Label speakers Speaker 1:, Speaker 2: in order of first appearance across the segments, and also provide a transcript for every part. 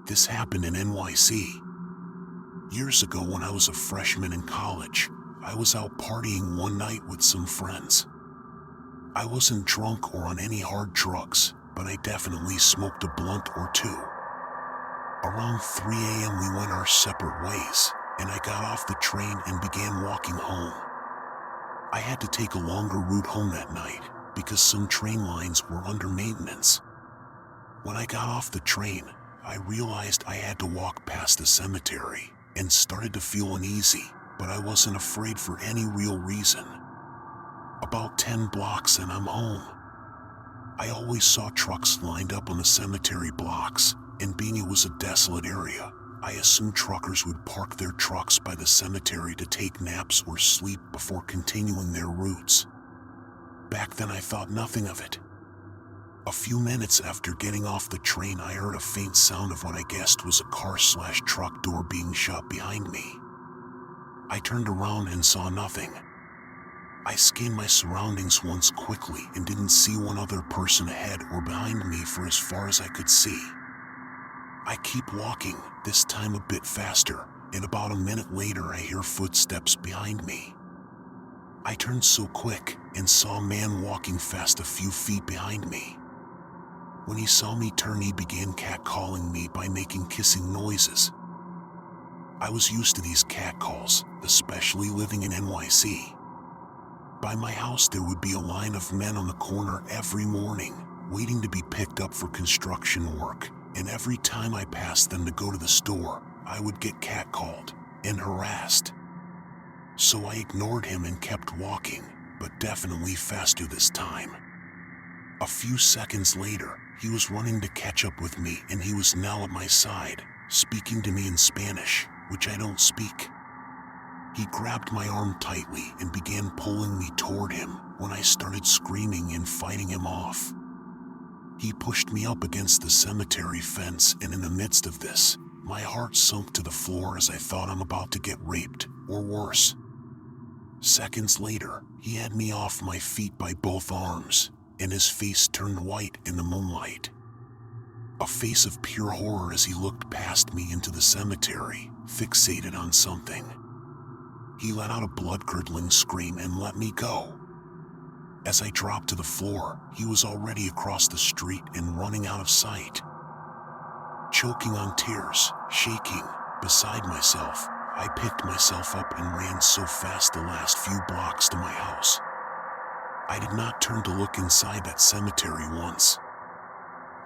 Speaker 1: This happened in NYC. Years ago when I was a freshman in college, I was out partying one night with some friends. I wasn't drunk or on any hard drugs, but I definitely smoked a blunt or two. Around 3 a.m. we went our separate ways, and I got off the train and began walking home. I had to take a longer route home that night because some train lines were under maintenance. When I got off the train, I realized I had to walk past a cemetery and started to feel uneasy, but I wasn't afraid for any real reason. About 10 blocks and I'm home. I always saw trucks lined up on the cemetery blocks, and being it was a desolate area, I assumed truckers would park their trucks by the cemetery to take naps or sleep before continuing their routes. Back then I thought nothing of it. A few minutes after getting off the train, I heard a faint sound of what I guessed was a car/truck door being shut behind me. I turned around and saw nothing. I scanned my surroundings once quickly and didn't see one other person ahead or behind me for as far as I could see. I keep walking, this time a bit faster, and about a minute later I hear footsteps behind me. I turned so quick and saw a man walking fast a few feet behind me. When he saw me turn, he began catcalling me by making kissing noises. I was used to these catcalls, especially living in NYC. By my house there would be a line of men on the corner every morning, waiting to be picked up for construction work, and every time I passed them to go to the store, I would get catcalled and harassed. So I ignored him and kept walking, but definitely faster this time. A few seconds later, he was running to catch up with me, and he was now at my side, speaking to me in Spanish, which I don't speak. He grabbed my arm tightly and began pulling me toward him when I started screaming and fighting him off. He pushed me up against the cemetery fence, and in the midst of this, my heart sunk to the floor as I thought I'm about to get raped, or worse. Seconds later, he had me off my feet by both arms, and his face turned white in the moonlight. A face of pure horror as he looked past me into the cemetery, fixated on something. He let out a blood-curdling scream and let me go. As I dropped to the floor, he was already across the street and running out of sight. Choking on tears, shaking, beside myself, I picked myself up and ran so fast the last few blocks to my house. I did not turn to look inside that cemetery once.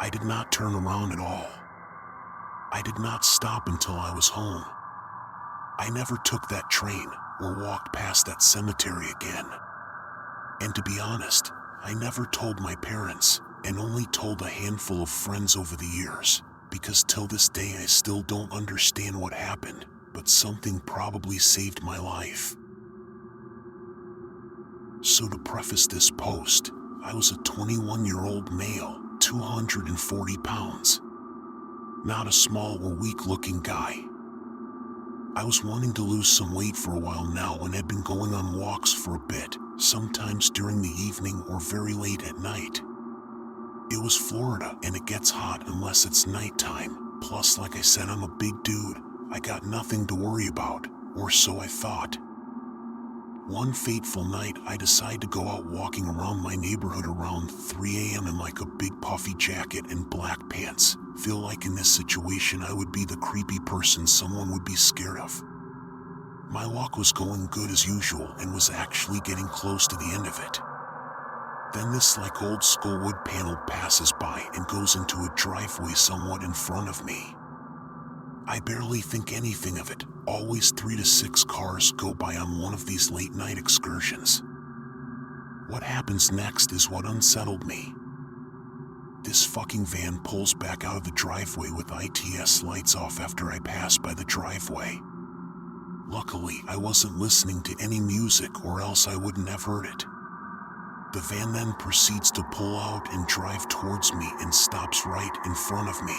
Speaker 1: I did not turn around at all. I did not stop until I was home. I never took that train or walked past that cemetery again. And to be honest, I never told my parents, and only told a handful of friends over the years, because till this day I still don't understand what happened, but something probably saved my life. So to preface this post, I was a 21-year-old male, 240 pounds. Not a small or weak-looking guy. I was wanting to lose some weight for a while now and had been going on walks for a bit, sometimes during the evening or very late at night. It was Florida and it gets hot unless it's nighttime, plus like I said I'm a big dude, I got nothing to worry about, or so I thought. One fateful night I decided to go out walking around my neighborhood around 3 a.m. in like a big puffy jacket and black pants. Feel like in this situation I would be the creepy person someone would be scared of. My walk was going good as usual and was actually getting close to the end of it. Then this like old school wood panel passes by and goes into a driveway somewhat in front of me. I barely think anything of it. Always 3 to 6 cars go by on one of these late night excursions. What happens next is what unsettled me. This fucking van pulls back out of the driveway with ITS lights off after I pass by the driveway. Luckily, I wasn't listening to any music or else I wouldn't have heard it. The van then proceeds to pull out and drive towards me and stops right in front of me.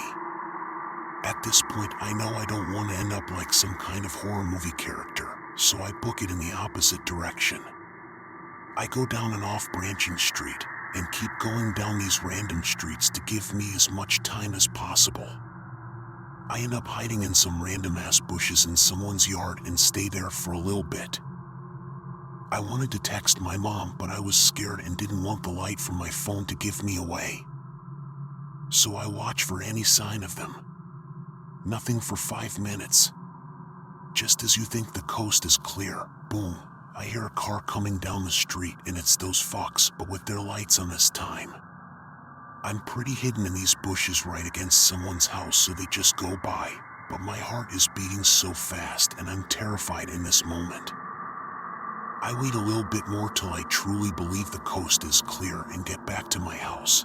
Speaker 1: At this point, I know I don't want to end up like some kind of horror movie character, so I book it in the opposite direction. I go down an off-branching street and keep going down these random streets to give me as much time as possible. I end up hiding in some random ass bushes in someone's yard and stay there for a little bit. I wanted to text my mom, but I was scared and didn't want the light from my phone to give me away. So I watch for any sign of them. Nothing for 5 minutes. Just as you think the coast is clear, boom, I hear a car coming down the street, and it's those fucks, but with their lights on this time. I'm pretty hidden in these bushes right against someone's house, so they just go by, but my heart is beating so fast and I'm terrified in this moment. I wait a little bit more till I truly believe the coast is clear and get back to my house.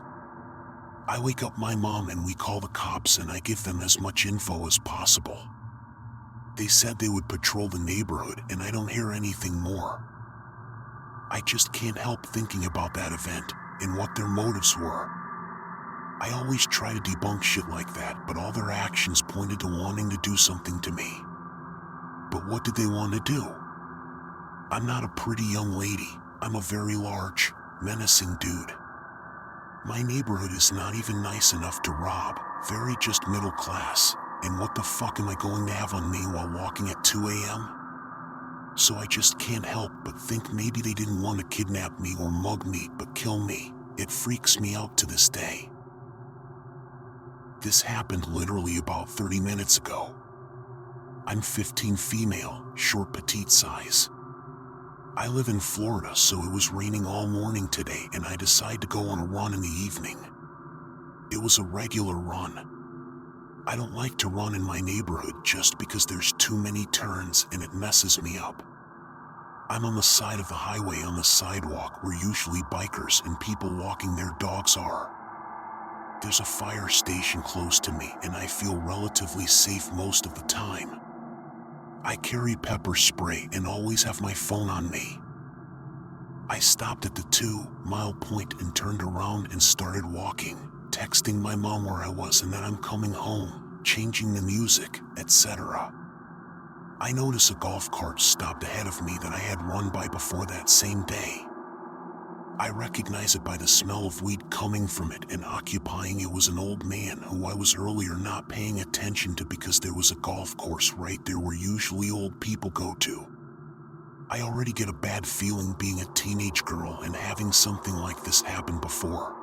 Speaker 1: I wake up my mom and we call the cops, and I give them as much info as possible. They said they would patrol the neighborhood, and I don't hear anything more. I just can't help thinking about that event and what their motives were. I always try to debunk shit like that, but all their actions pointed to wanting to do something to me. But what did they want to do? I'm not a pretty young lady. I'm a very large, menacing dude. My neighborhood is not even nice enough to rob, very just middle class, and what the fuck am I going to have on me while walking at 2 a.m.? So I just can't help but think maybe they didn't want to kidnap me or mug me, but kill me. It freaks me out to this day. This happened literally about 30 minutes ago. I'm 15, female, short, petite size. I live in Florida, so it was raining all morning today, and I decided to go on a run in the evening. It was a regular run. I don't like to run in my neighborhood just because there's too many turns and it messes me up. I'm on the side of the highway on the sidewalk where usually bikers and people walking their dogs are. There's a fire station close to me, and I feel relatively safe most of the time. I carry pepper spray and always have my phone on me. I stopped at the 2-mile point and turned around and started walking, texting my mom where I was and that I'm coming home, changing the music, etc. I notice a golf cart stopped ahead of me that I had run by before that same day. I recognize it by the smell of weed coming from it, and occupying it was an old man who I was earlier not paying attention to because there was a golf course right there where usually old people go to. I already get a bad feeling being a teenage girl and having something like this happen before.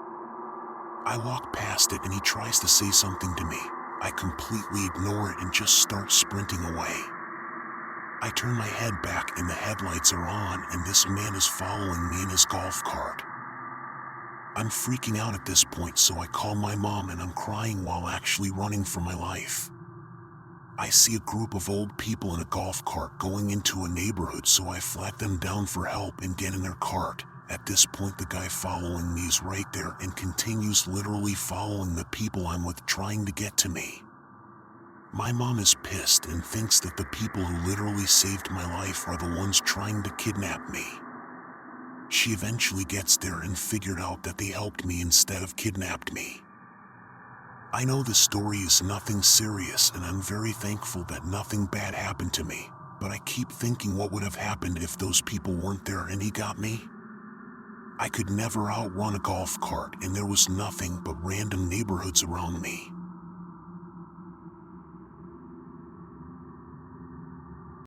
Speaker 1: I walk past it and he tries to say something to me. I completely ignore it and just start sprinting away. I turn my head back and the headlights are on, and this man is following me in his golf cart. I'm freaking out at this point, so I call my mom and I'm crying while actually running for my life. I see a group of old people in a golf cart going into a neighborhood, so I flag them down for help and get in their cart. At this point, the guy following me is right there and continues literally following the people I'm with, trying to get to me. My mom is pissed and thinks that the people who literally saved my life are the ones trying to kidnap me. She eventually gets there and figured out that they helped me instead of kidnapped me. I know the story is nothing serious, and I'm very thankful that nothing bad happened to me, but I keep thinking what would have happened if those people weren't there and he got me? I could never outrun a golf cart, and there was nothing but random neighborhoods around me.